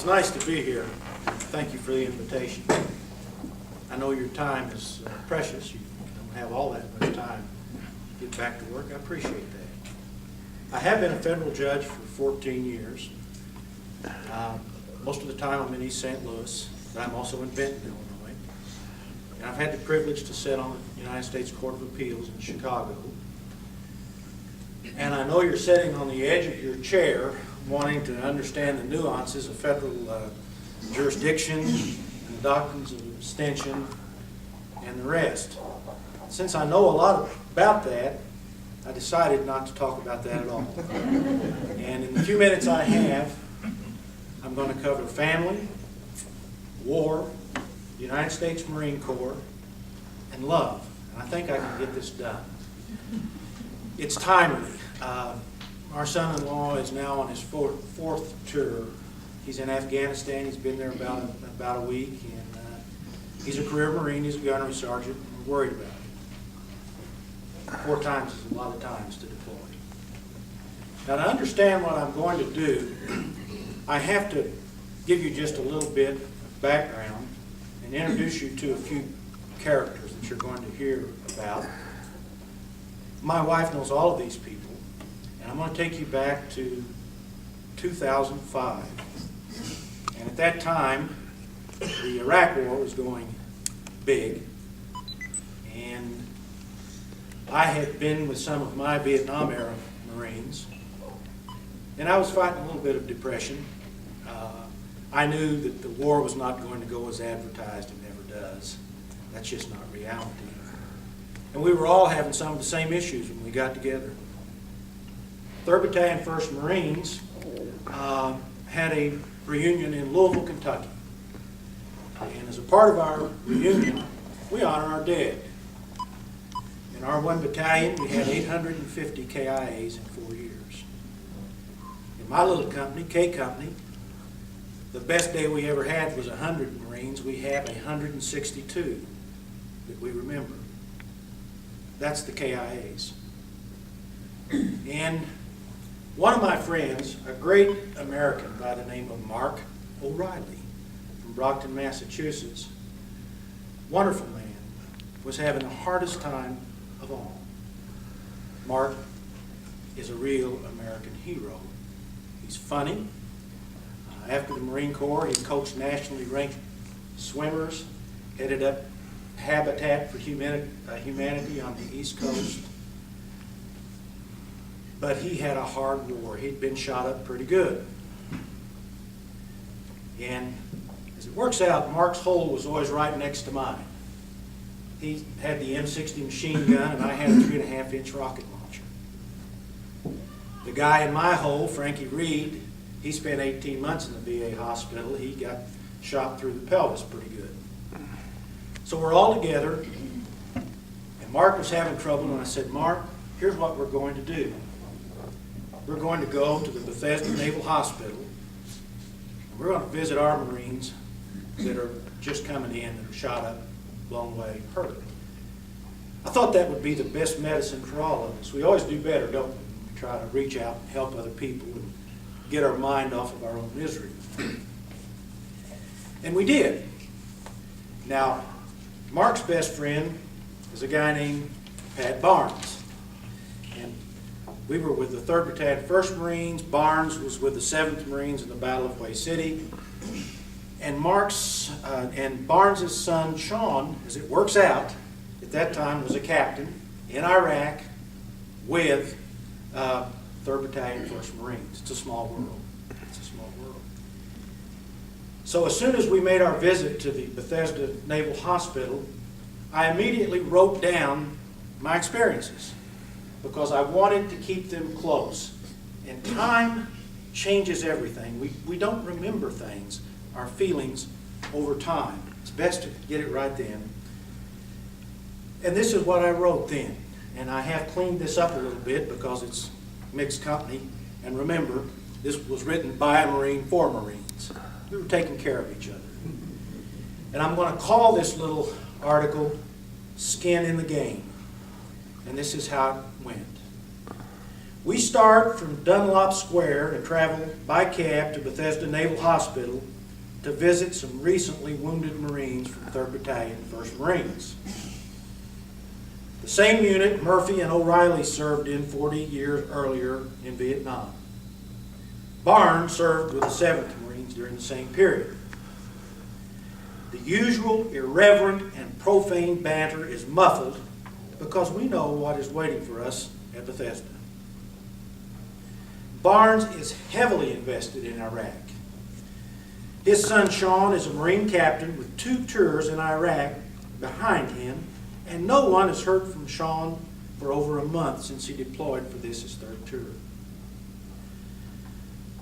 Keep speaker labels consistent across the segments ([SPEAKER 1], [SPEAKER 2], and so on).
[SPEAKER 1] It's nice to be here. Thank you for the invitation. I know your time is precious. You don't have all that much time to get back to work. I appreciate that. I have been a federal judge for 14 years. Most of the time I'm in East St. Louis, but I'm also in Benton, Illinois. And I've had the privilege to sit on the United States Court of Appeals in Chicago. And I know you're sitting on the edge of your chair wanting to understand the nuances of federal jurisdiction and the doctrines of abstention and the rest. Since I know a lot about that, I decided not to talk about that at all. And in the few minutes I have, I'm going to cover family, war, the United States Marine Corps, and love. And I think I can get this done. It's timely. Our son-in-law is now on his fourth tour. He's in Afghanistan. He's been there about a week, and he's a career Marine. He's a gunnery sergeant. We're worried about him. 4 times is a lot of times to deploy. Now, to understand what I'm going to do, I have to give you just a little bit of background and introduce you to a few characters that you're going to hear about. My wife knows all of these people, and I'm going to take you back to 2005. And at that time, the Iraq War was going big, and I had been with some of my Vietnam-era Marines, and I was fighting a little bit of depression. I knew that the war was not going to go as advertised. It never does. That's just not reality. And we were all having some of the same issues when we got together. 3rd Battalion 1st Marines had a reunion in Louisville, Kentucky. And as a part of our reunion, we honor our dead. In our 1 battalion, we had 850 KIAs in 4 years. In my little company, K Company, the best day we ever had was 100 Marines. We have 162 that we remember. That's the KIAs. And one of my friends, a great American by the name of Mark O'Reilly from Brockton, Massachusetts, wonderful man, was having the hardest time of all. Mark is a real American hero. He's funny. After the Marine Corps, he coached nationally ranked swimmers, headed up Habitat for Humanity on the East Coast. But he had a hard war. He'd been shot up pretty good. And as it works out, Mark's hole was always right next to mine. He had the M60 machine gun, and I had a 3.5-inch rocket launcher. The guy in my hole, Frankie Reed, he spent 18 months in the VA hospital. He got shot through the pelvis pretty good. So we're all together, and Mark was having trouble, and I said, Mark, here's what we're going to do. We're going to go to the Bethesda Naval Hospital, and we're going to visit our Marines that are just coming in, that are shot up, blown away, hurt. I thought that would be the best medicine for all of us. We always do better, don't we? We try to reach out and help other people and get our mind off of our own misery. And we did. Now, Mark's best friend is a guy named Pat Barnes. And we were with the 3rd Battalion 1st Marines. Barnes was with the 7th Marines in the Battle of Way City. And Barnes' son, Sean, as it works out, at that time was a captain in Iraq with 3rd Battalion 1st Marines. It's a small world. It's a small world. So as soon as we made our visit to the Bethesda Naval Hospital, I immediately wrote down my experiences because I wanted to keep them close. And time changes everything. We don't remember things, our feelings, over time. It's best to get it right then. And this is what I wrote then. And I have cleaned this up a little bit because it's mixed company. And remember, this was written by a Marine for Marines. We were taking care of each other. And I'm going to call this little article Skin in the Game. And this is how it went. We start from Dunlop Square and travel by cab to Bethesda Naval Hospital to visit some recently wounded Marines from 3rd Battalion, 1st Marines. The same unit Murphy and O'Reilly served in 40 years earlier in Vietnam. Barnes served with the 7th Marines during the same period. The usual irreverent and profane banter is muffled because we know what is waiting for us at Bethesda. Barnes is heavily invested in Iraq. His son Sean is a Marine captain with 2 tours in Iraq behind him, and no one has heard from Sean for over a month since he deployed for this, his 3rd tour.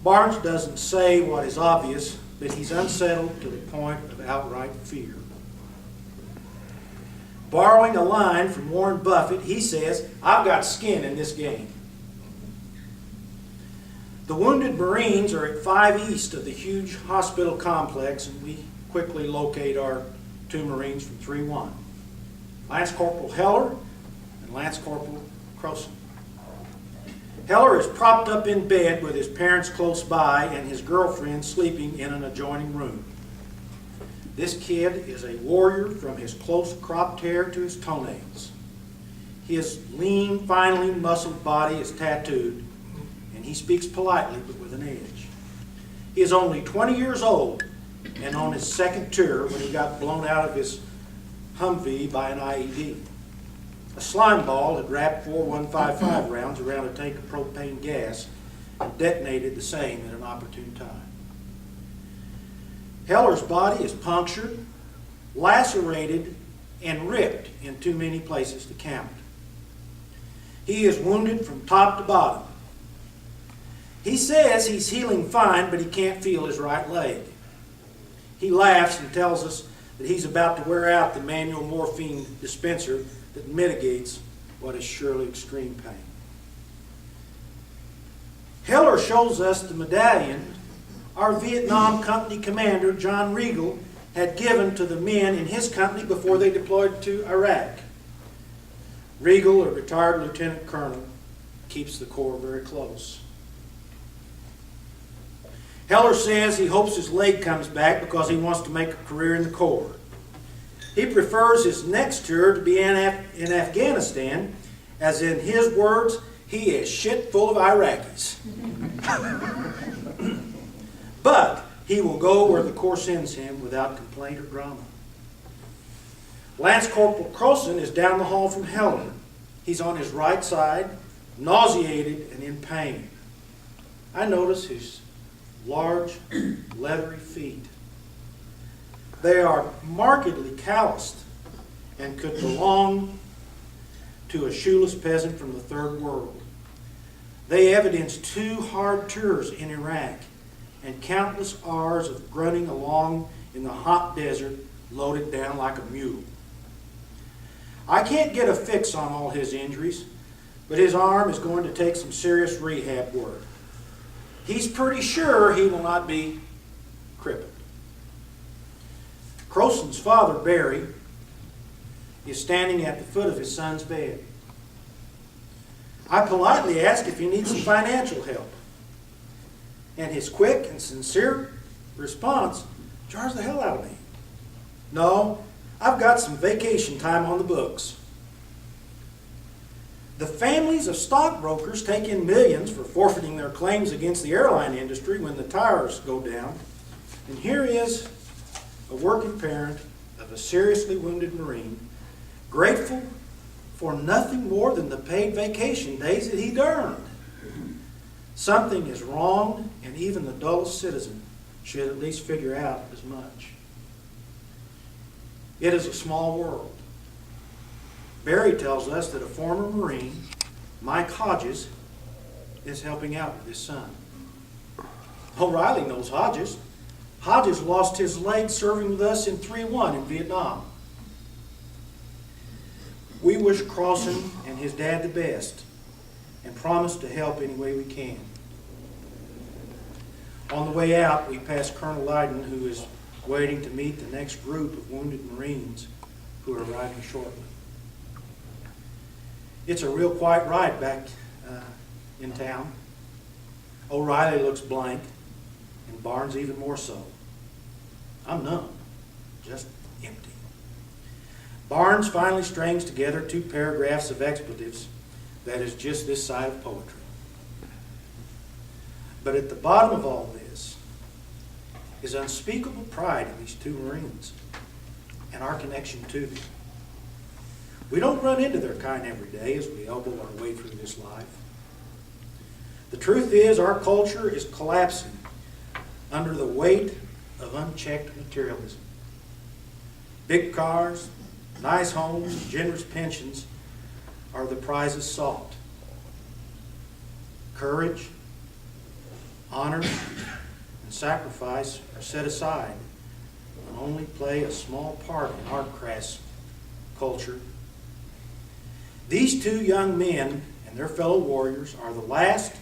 [SPEAKER 1] Barnes doesn't say what is obvious, but he's unsettled to the point of outright fear. Borrowing a line from Warren Buffett, he says, "I've got skin in this game." The wounded Marines are at 5 east of the huge hospital complex, and we quickly locate our 2 Marines from 3-1, Lance Corporal Heller and Lance Corporal Croson. Heller is propped up in bed with his parents close by and his girlfriend sleeping in an adjoining room. This kid is a warrior from his close cropped hair to his toenails. His lean, finely muscled body is tattooed, and he speaks politely but with an edge. He is only 20 years old and on his 2nd tour when he got blown out of his Humvee by an IED. A slime ball had wrapped 4.155 rounds around a tank of propane gas and detonated the same at an opportune time. Heller's body is punctured, lacerated, and ripped in too many places to count. He is wounded from top to bottom. He says he's healing fine, but he can't feel his right leg. He laughs and tells us that he's about to wear out the manual morphine dispenser that mitigates what is surely extreme pain. Heller shows us the medallion our Vietnam company commander, John Regal, had given to the men in his company before they deployed to Iraq. Regal, a retired lieutenant colonel, keeps the Corps very close. Heller says he hopes his leg comes back because he wants to make a career in the Corps. He prefers his next tour to be in Afghanistan, as in his words, he is shit full of Iraqis. But he will go where the Corps sends him without complaint or drama. Lance Corporal Croson is down the hall from Heller. He's on his right side, nauseated and in pain. I notice his large, leathery feet. They are markedly calloused and could belong to a shoeless peasant from the Third World. They evidence 2 hard tours in Iraq and countless hours of grunting along in the hot desert, loaded down like a mule. I can't get a fix on all his injuries, but his arm is going to take some serious rehab work. He's pretty sure he will not be crippled. Croson's father, Barry, is standing at the foot of his son's bed. I politely ask if he needs some financial help, and his quick and sincere response jars the hell out of me. "No, I've got some vacation time on the books." The families of stockbrokers take in millions for forfeiting their claims against the airline industry when the tires go down. And here is a working parent of a seriously wounded Marine, grateful for nothing more than the paid vacation days that he'd earned. Something is wrong, and even the dullest citizen should at least figure out as much. It is a small world. Barry tells us that a former Marine, Mike Hodges, is helping out with his son. O'Reilly knows Hodges. Hodges lost his leg serving with us in 3-1 in Vietnam. We wish Croson and his dad the best and promise to help any way we can. On the way out, we pass Colonel Lydon, who is waiting to meet the next group of wounded Marines who are arriving shortly. It's a real quiet ride back in town. O'Reilly looks blank, and Barnes even more so. I'm numb, just empty. Barnes finally strings together 2 paragraphs of expletives that is just this side of poetry. But at the bottom of all this is unspeakable pride in these 2 Marines and our connection to them. We don't run into their kind every day as we elbow our way through this life. The truth is, our culture is collapsing under the weight of unchecked materialism. Big cars, nice homes, generous pensions are the prizes sought. Courage, honor, and sacrifice are set aside and only play a small part in our crass culture. These 2 young men and their fellow warriors are the last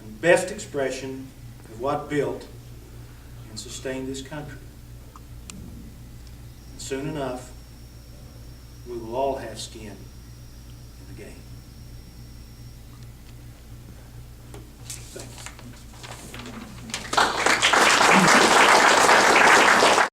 [SPEAKER 1] and best expression of what built and sustained this country. And soon enough, we will all have skin